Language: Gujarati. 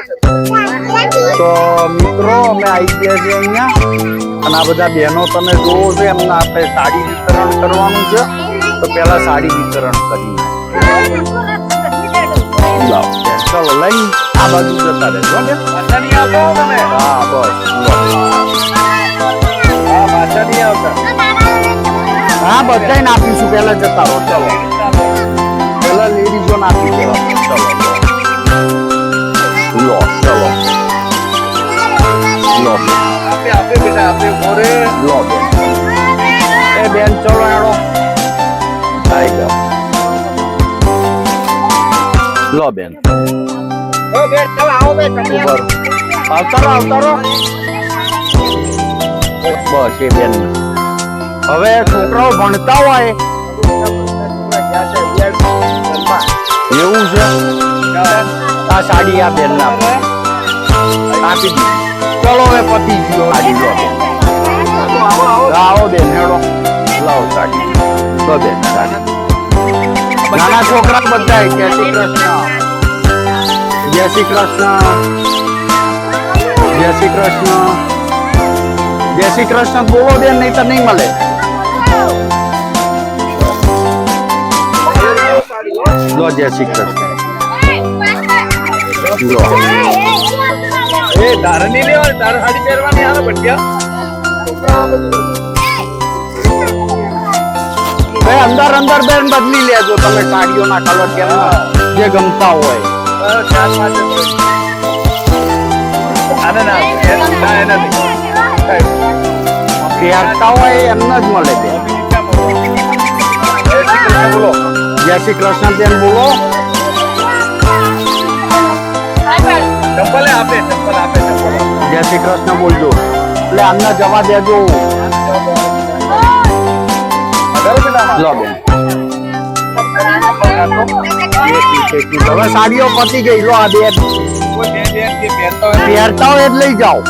તો મિત્રો અમે આવી ગયા છે અહીંયા અને આ બધા બહેનો તમે જોવો છો એમને આપણે સાડી વિતરણ કરવાનું છે તો પહેલા સાડી વિતરણ કરી ચલો લઈ આ બાજુ જતા રહેજો હા બસ હા બધાને આપીશું પહેલા જતા રહો ચલો પહેલા લેડીઝોને આપી દો ચલો લો ચલો લો આપે બેટા આપે મોરે લો બેન એ બેન ચલો એડો આવી જાઓ લો બેન એ બેન ચાલો આવો બે તમે ઉપર આવતારો બસ એ બેન હવે છોકરાઓ ભણતા હોય એવું છે આ સાડી આ બેન ના આપી દી ચલો હવે પતિ ગયો સાડી લો આવો બેન હેડો લાવો સાડી લો બેન સાડી નાના છોકરા બધા જય શ્રી કૃષ્ણ જય શ્રી કૃષ્ણ જય શ્રી કૃષ્ણ જય શ્રી કૃષ્ણ બોલો બેન નહીં તો નહીં મળે લો જય શ્રી કૃષ્ણ લો એ તારે નહીં લેવા તારે સાડી પહેરવાની આવે બટિયા અંદર અંદર બેન બદલી લેજો તમે સાડીઓના કલર કેમ જે ગમતા હોય પહેરતા હોય એમને જ મળે બેન બોલો જય શ્રી કૃષ્ણ બેન બોલો ચપ્પલ આપે જય શ્રી કૃષ્ણ બોલજો એટલે આમને જવા દેજો લો બેન હવે સાડીઓ પતી ગઈ લો આ બે પહેરતા હોય એટલે લઈ જાઓ